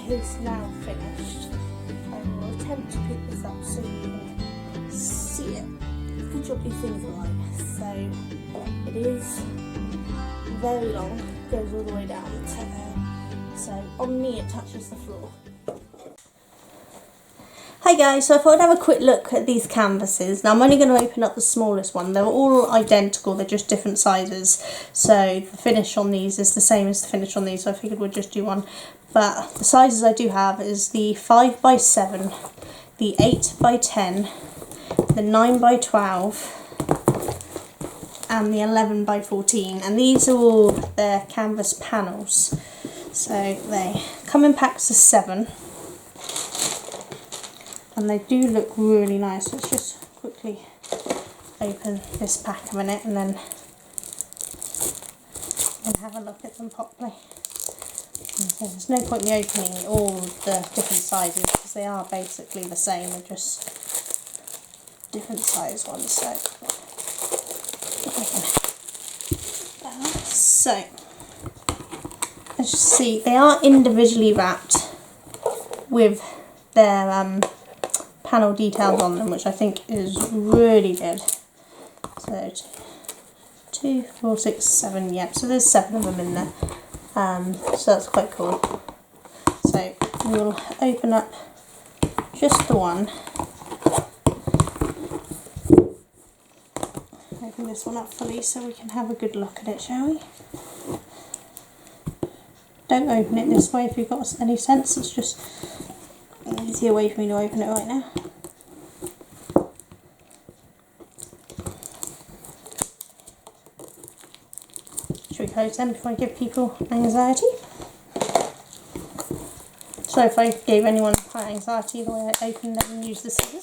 is now finished. I will attempt to pick this up so you can see it. Good job these things are light. So it is very long, goes all the way down to there. So on me it touches the floor. Hi guys, so I thought I'd have a quick look at these canvases. Now I'm only going to open up the smallest one. They're all identical, they're just different sizes. So the finish on these is the same as the finish on these, so I figured we'd just do one. But the sizes I do have is the 5x7, the 8x10, the 9x12 and the 11x14, and these are all their canvas panels. So they come in packs of 7. And they do look really nice. Let's just quickly open this pack a minute and then have a look at them properly. So there's no point in me opening all the different sizes because they are basically the same, they're just different size ones. So as you see, they are individually wrapped with their panel details on them, which I think is really good. So 2, 4, 6, 7, yep, so there's 7 of them in there, so that's quite cool. So we'll open up just the one. Open this one up fully so we can have a good look at it, shall we? Don't open it this way if you've got any sense, it's just an easier way for me to open it right now. Should we close them before I give people anxiety? So if I gave anyone anxiety the way I opened them and used the scissors.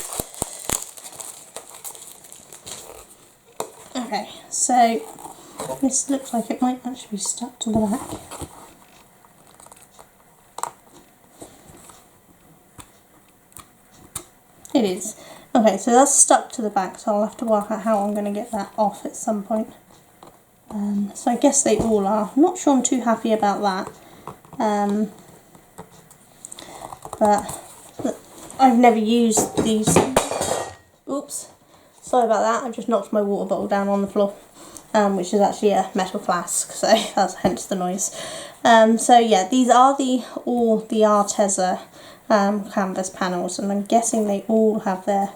Okay, so this looks like it might actually be stuck to the back. It is. Okay, so that's stuck to the back, so I'll have to work out how I'm going to get that off at some point. So I guess they all are. I'm not sure I'm too happy about that. But I've never used these. Oops. Sorry about that, I just knocked my water bottle down on the floor, which is actually a metal flask, so that's hence the noise. So yeah, these are all the Arteza canvas panels, and I'm guessing they all have their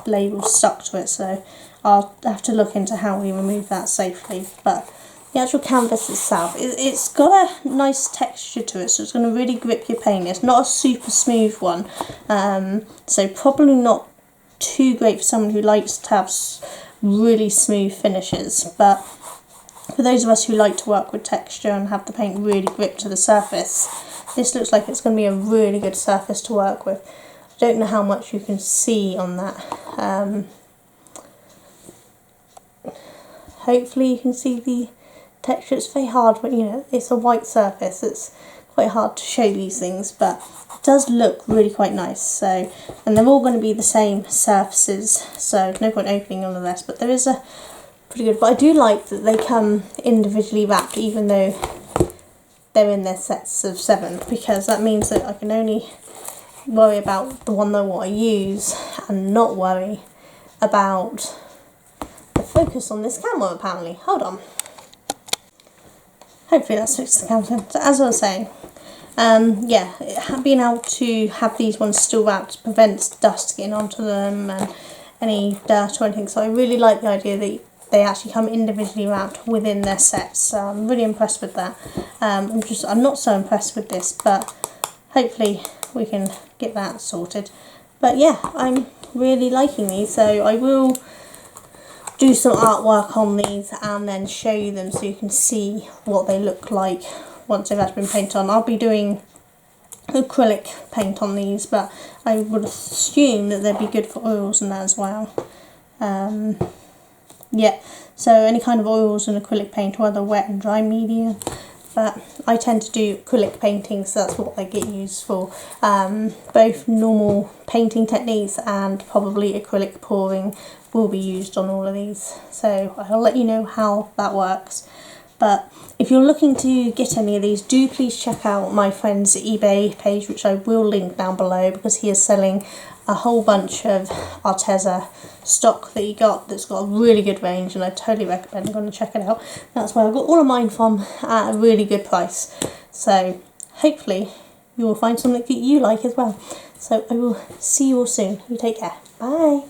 labels stuck to it, so I'll have to look into how we remove that safely. But the actual canvas itself, it's got a nice texture to it, so it's going to really grip your paint. It's not a super smooth one, so probably not too great for someone who likes to have really smooth finishes, but for those of us who like to work with texture and have the paint really grip to the surface, this looks like it's going to be a really good surface to work with. I don't know how much you can see on that. Hopefully you can see the texture. It's very hard, but you know, it's a white surface. It's quite hard to show these things, but it does look really quite nice. So, and they're all going to be the same surfaces, so no point opening all of this, but there is a pretty good. But I do like that they come individually wrapped, even though they're in their sets of 7, because that means that I can only worry about the one that I use and not worry about the focus on this camera apparently. Hold on. Hopefully that's fixed the camera. So as I was saying, yeah, being able to have these ones still wrapped prevents dust getting onto them and any dirt or anything, so I really like the idea that they actually come individually wrapped within their sets, so I'm really impressed with that. I'm not so impressed with this, but hopefully we can get that sorted. But yeah, I'm really liking these, so I will do some artwork on these and then show you them so you can see what they look like once they've actually been painted on. I'll be doing acrylic paint on these, but I would assume that they'd be good for oils and that as well. Yeah, so any kind of oils and acrylic paint, whether wet and dry medium, but I tend to do acrylic painting, so that's what they get used for. Both normal painting techniques and probably acrylic pouring will be used on all of these, so I'll let you know how that works. But if you're looking to get any of these, do please check out my friend's eBay page, which I will link down below, because he is selling a whole bunch of Arteza stock that he got that's got a really good range, and I totally recommend going to check it out. That's where I got all of mine from at a really good price. So hopefully you will find something that you like as well. So I will see you all soon. You take care. Bye.